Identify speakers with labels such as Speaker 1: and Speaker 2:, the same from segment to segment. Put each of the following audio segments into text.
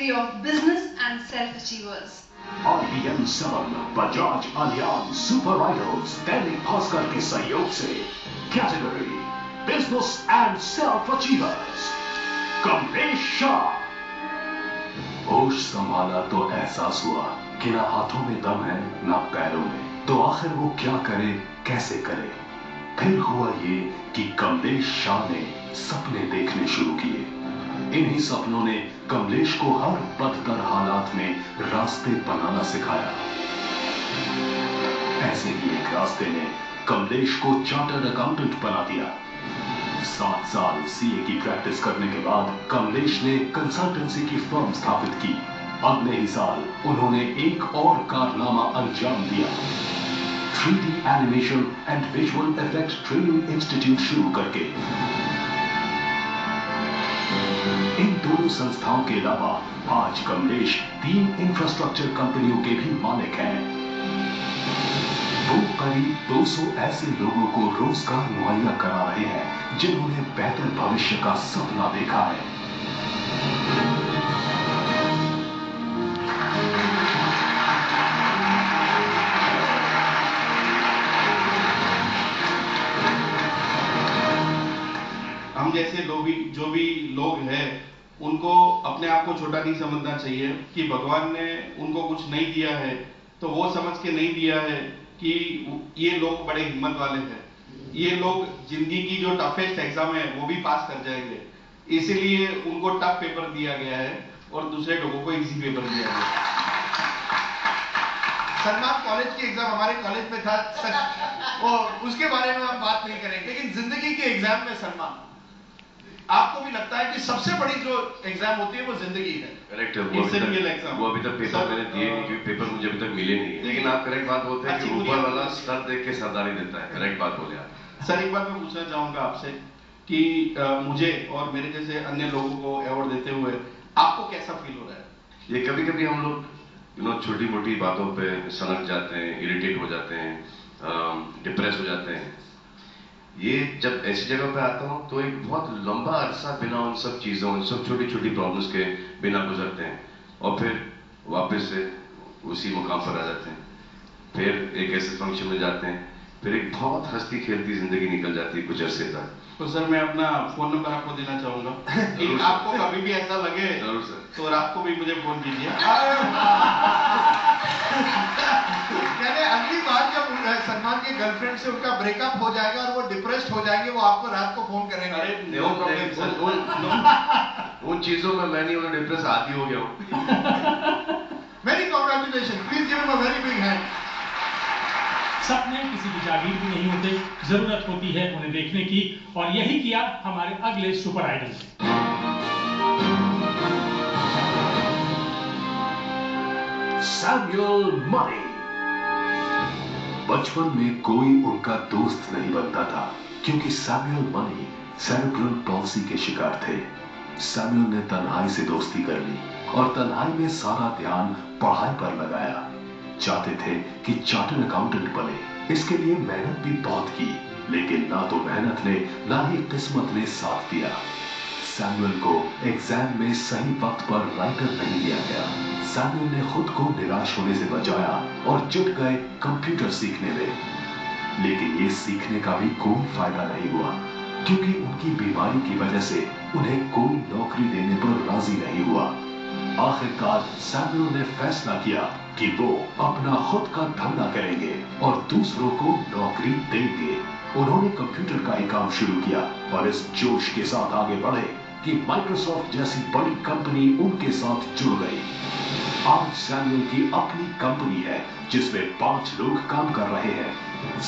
Speaker 1: category of business and self-achievers.
Speaker 2: IBM 7 Bajaj अलियान super idols Dainik Bhaskar के सहयोग से category business and self achievers Kamlesh Shah. होश संभाला तो एहसास हुआ कि ना हाथों में दम है ना पैरों में, तो आखिर वो क्या करे कैसे करे। फिर हुआ ये कि कमलेश शाह ने सपने देखने शुरू किए। इन्हीं सपनों ने कमलेश को हर बदतर हालात में रास्ते बनाना सिखाया। ऐसे ही एक रास्ते ने कमलेश को चार्टर्ड अकाउंटेंट बना दिया। 7 साल सीए की प्रैक्टिस करने के बाद कमलेश ने कंसल्टेंसी की फर्म स्थापित की। अगले ही साल उन्होंने एक और कारनामा अंजाम दिया। 3D animation and visual effect training institute शुरू करके। इन दोनों संस्थाओं के अलावा आज कमलेश 3 इंफ्रास्ट्रक्चर कंपनियों के भी मालिक हैं। वो करीब 200 ऐसे लोगों को रोजगार मुहैया करा रहे हैं जिन्होंने बेहतर भविष्य का सपना देखा है।
Speaker 3: हम जैसे जो भी लोग हैं उनको अपने आप को छोटा नहीं समझना चाहिए कि भगवान ने उनको कुछ नहीं दिया है तो वो समझ के नहीं दिया है कि ये लोग बड़े हिम्मत वाले हैं। ये लोग जिंदगी की जो टफेस्ट एग्जाम है वो भी पास कर जाएंगे, इसीलिए उनको टफ पेपर दिया गया है और दूसरे लोगों को इजी पेपर दिया गया है। सलमान कॉलेज की एग्जाम हमारे कॉलेज में था सच, और उसके बारे में हम बात नहीं करेंगे, लेकिन जिंदगी के एग्जाम में सलमान आपको भी लगता है कि सबसे बड़ी जो एग्जाम होती है वो जिंदगी है।
Speaker 4: करेक्ट है। वो अभी तक पेपर मैंने दिए नहीं क्योंकि पेपर मुझे अभी तक मिले नहीं है। लेकिन आप करेक्ट बात बोलते हैं कि ऊपर वाला स्तर देख के सरदारी देता है। करेक्ट बात बोले आप।
Speaker 3: सर एक बात मैं पूछना चाहूंगा आपसे कि मुझे और मेरे जैसे अन्य लोगों को अवार्ड देते हुए आपको कैसा फील हो रहा है?
Speaker 4: ये कभी कभी हम लोग छोटी मोटी बातों पे सनक जाते हैं, इरिटेट हो जाते हैं, डिप्रेस हो जाते हैं। ये जब ऐसी जगह पे आता हूँ तो एक बहुत लंबा अरसा बिना उन सब चीजों, उन सब छोटी छोटी प्रॉब्लम्स के बिना गुजरते हैं और फिर वापस से उसी मुकाम पर आ जाते हैं। फिर एक ऐसे फंक्शन में जाते हैं, फिर एक बहुत हंसती खेलती जिंदगी निकल जाती है कुछ अरसे तक।
Speaker 3: तो सर मैं अपना फोन नंबर आपको देना चाहूंगा कि आपको कभी भी ऐसा लगे
Speaker 4: जरूर सर,
Speaker 3: तो रात को भी मुझे फोन कीजिए। अगली बार जब सलमान की गर्लफ्रेंड से उनका ब्रेकअप हो जाएगा और वो डिप्रेस्ड हो जाएंगे, वो आपको रात को फोन करेंगे।
Speaker 4: अरे उन चीजों में मैं नहीं, उन्हें डिप्रेस आदि हो गया हूँ।
Speaker 3: Very congratulation, please give him a very big hand.
Speaker 5: सपने किसी की जागीर भी नहीं होते, जरूरत होती है उन्हें देखने की, और यही किया हमारे अगले सुपर आइडल ने।
Speaker 2: Samuel money. बचपन में कोई उनका दोस्त नहीं बनता था क्योंकि सैमुअल मनी सेरेब्रल पॉल्सी के शिकार थे। सैमुअल ने तन्हाई से दोस्ती कर ली और तन्हाई में सारा ध्यान पढ़ाई पर लगाया। चाहते थे कि चार्टर्ड अकाउंटेंट बने, इसके लिए मेहनत भी बहुत की, लेकिन ना तो मेहनत ने ना ही किस्मत ने साथ दिया। सैमुअल को एग्जाम में सही वक्त पर राइटर नहीं दिया गया। सैमुअल ने खुद को निराश होने से बचाया और जुट गए कंप्यूटर सीखने में। लेकिन ये सीखने का भी कोई फायदा नहीं हुआ क्योंकि उनकी बीमारी की वजह से उन्हें कोई नौकरी देने पर राजी नहीं हुआ। आखिरकार सैमुअल ने फैसला किया कि वो अपना खुद का धंधा करेंगे और दूसरों को नौकरी देंगे। उन्होंने कंप्यूटर का ही काम शुरू किया और इस जोश के साथ आगे बढ़े कि माइक्रोसॉफ्ट जैसी बड़ी कंपनी उनके साथ जुड़ गई। आज सैमुअल की अपनी कंपनी है जिसमें 5 लोग काम कर रहे हैं।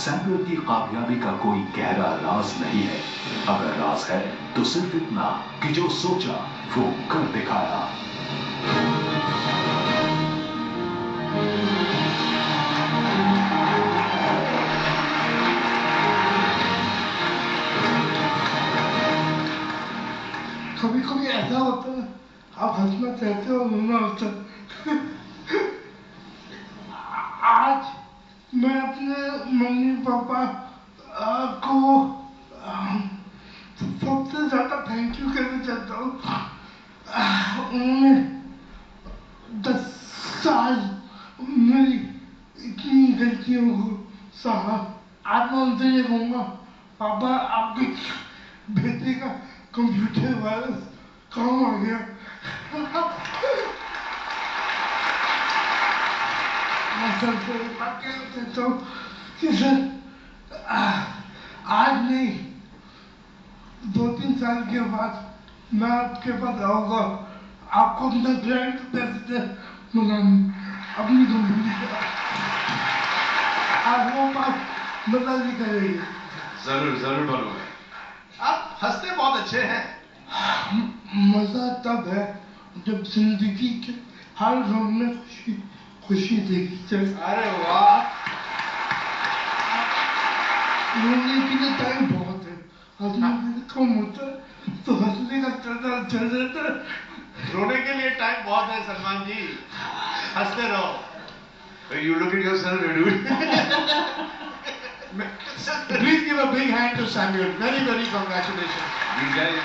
Speaker 2: सैमुअल की कामयाबी का कोई गहरा राज नहीं है। अगर राज है तो सिर्फ इतना कि जो सोचा वो कर दिखाया।
Speaker 6: कभी कभी ऐसा होता है, आप हंसना चाहते हो रोना होता है। आज मैं अपने मम्मी पापा को सबसे ज्यादा थैंक यू कहना चाहता हूँ। उन्होंने 10 साल मेरी इतनी गलतियों को सहा। आज मैं उनसे ये कहूँगा, पापा आपके बेटे का कंप्यूटर वायरस काम आ गया। मैं सर से बात कहता हूँ कि सर आज नहीं 2-3 साल के बाद मैं आपके पास आऊँगा, आपको अपना ब्रांड एम्बेसडर बनाने अपनी कंपनी का। आप वो बात बता दी करेंगे।
Speaker 4: जरूर जरूर बनूंगा।
Speaker 7: आप हंसते बहुत अच्छे हैं।
Speaker 6: मजा तब है जब जिंदगी के हर रोम में खुशी खुशी देखी जाए।
Speaker 7: अरे वाह,
Speaker 6: रोने के लिए टाइम बहुत है, हंसने के लिए कम होता है, तो हंसने का चल जाता है।
Speaker 7: रोने के लिए टाइम बहुत है सलमान जी, हंसते रहो।
Speaker 4: You look at yourself, dude.
Speaker 7: Please give a big hand to Samuel. Very, very congratulations.
Speaker 4: These guys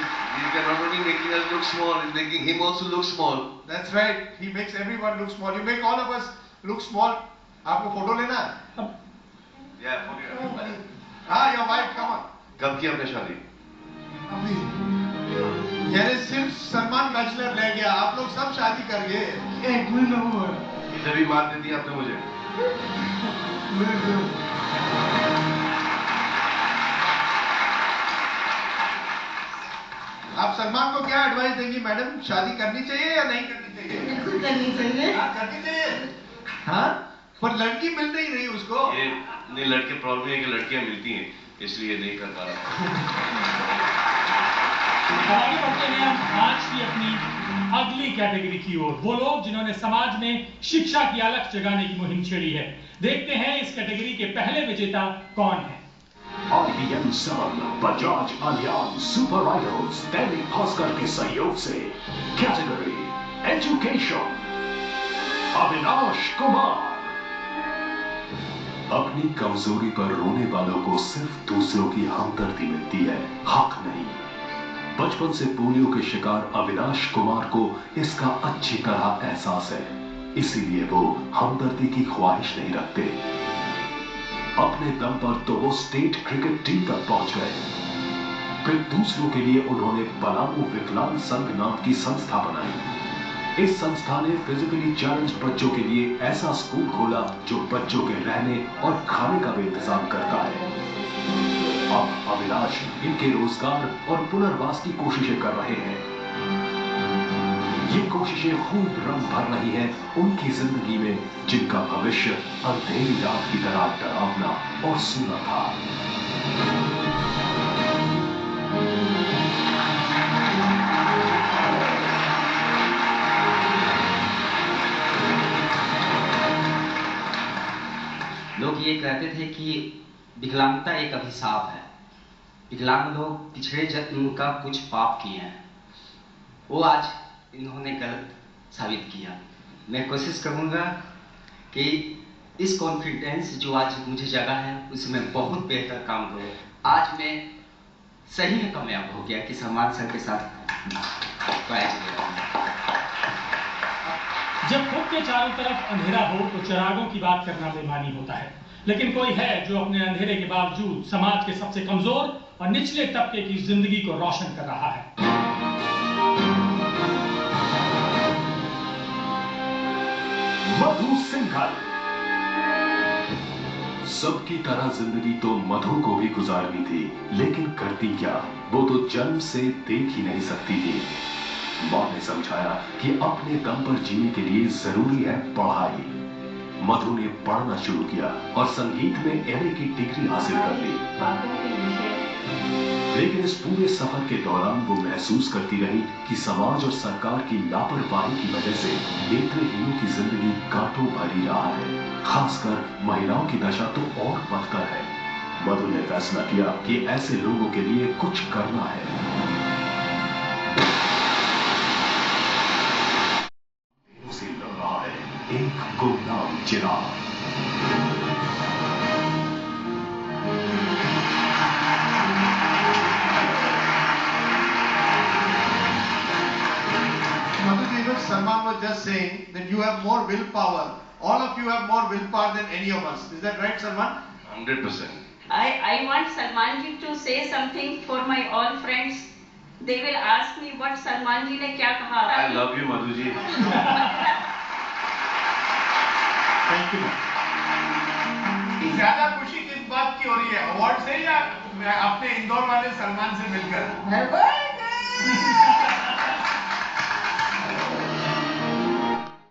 Speaker 4: are not only making us look small, he's making him also look small.
Speaker 7: That's right. He makes everyone look small. You make all of us look small. आपको photo लेना है?
Speaker 4: Yeah, forget it.
Speaker 7: हाँ, your wife, come on.
Speaker 4: कब की आपने शादी?
Speaker 6: अभी
Speaker 7: यानी सिर्फ सलमान बैचलर रह गया, आप लोग सब शादी कर गए।
Speaker 6: 1 महीना हुआ है।
Speaker 4: इधर भी मार दे दी आपने मुझे।
Speaker 7: आप सलमान को क्या एडवाइस देंगी मैडम, शादी करनी चाहिए या नहीं करनी चाहिए?
Speaker 8: बिल्कुल करनी चाहिए।
Speaker 7: हाँ, करनी चाहिए। हाँ, पर लड़की मिल नहीं रही उसको।
Speaker 4: ये नहीं, लड़के प्रॉब्लम है कि लड़कियां मिलती हैं, इसलिए नहीं कर पा रहा।
Speaker 5: आगे बढ़ते हैं हम आज की अपनी अगली कैटेगरी की ओर। वो लोग जिन्होंने समाज में शिक्षा की अलख जगाने की मुहिम छेड़ी है। देखते हैं इस कैटेगरी के पहले विजेता कौन है।
Speaker 2: IBM Sun, Bajaj Allianz super idols Dainik Bhaskar के सहयोग से कैटेगरी एजुकेशन, अविनाश कुमार। अपनी कमजोरी पर रोने वालों को सिर्फ दूसरों की हमदर्दी मिलती है, हक नहीं। बचपन से पोलियो के शिकार अविनाश कुमार को इसका अच्छी तरह एहसास है, इसीलिए वो हमदर्दी की ख्वाहिश नहीं रखते। अपने दम पर तो वो स्टेट क्रिकेट टीम तक पहुंच गए। फिर दूसरों के लिए उन्होंने पलामू विकलांग संघ नाम की संस्था बनाई। इस संस्था ने फिजिकली चैलेंज्ड बच्चों के लिए ऐसा स्कूल खोला जो बच्चों के रहने और खाने का भी इंतजाम करता है। अब अविनाश इनके रोजगार और पुनर्वास की कोशिशें कर रहे हैं। ये कोशिशें खूब रंग भर रही हैं उनकी जिंदगी में, जिनका भविष्य अंधेरी रात की तरह डरावना और सूना था।
Speaker 9: लोग ये कहते थे कि विकलांगता एक अभिशाप है, विकलांग लोग पिछड़े जन्म का कुछ पाप किए हैं, वो आज इन्होंने गलत साबित किया। मैं कोशिश करूंगा कि इस कॉन्फिडेंस जो आज मुझे जगा है उसमें बहुत बेहतर काम करूं। आज मैं सही में कामयाब हो गया कि सलमान सर के साथ प्राइज ले रहा हूं।
Speaker 5: जब खुद के चारों तरफ अंधेरा हो तो चिरागों की बात करना बेमानी होता है, लेकिन कोई है जो अपने अंधेरे के बावजूद समाज के सबसे कमजोर और निचले तबके की जिंदगी को रोशन कर रहा है।
Speaker 2: मधु सिंघल। सबकी तरह जिंदगी तो मधु को भी गुजारनी थी, लेकिन करती क्या, वो तो जन्म से देख ही नहीं सकती थी। मां ने समझाया कि अपने दम पर जीने के लिए जरूरी है पढ़ाई। मधु ने पढ़ना शुरू किया और संगीत में एमए की डिग्री हासिल कर ली। लेकिन इस पूरे सफर के दौरान वो महसूस करती रही कि समाज और सरकार की लापरवाही की वजह से नेत्रहीनों की जिंदगी कांटों भरी रहा है। खासकर महिलाओं की दशा तो और बदतर है। मधु ने फैसला किया कि ऐसे लोगों के लिए कुछ करना है। उसे लग रहा है एक गुमनाम चिराग।
Speaker 7: Salman was just saying that you have more willpower. All of you have more willpower than any of us. Is that right, Salman?
Speaker 4: 100%.
Speaker 8: I want Salman ji to say something for my all friends. They will ask me what Salman ji ने क्या कहा.
Speaker 4: I love you, Madhu ji.
Speaker 7: Thank you.
Speaker 10: ज्यादा खुशी किस बात की हो रही है, अवार्ड से या अपने इंदौर वाले सलमान से मिलकर?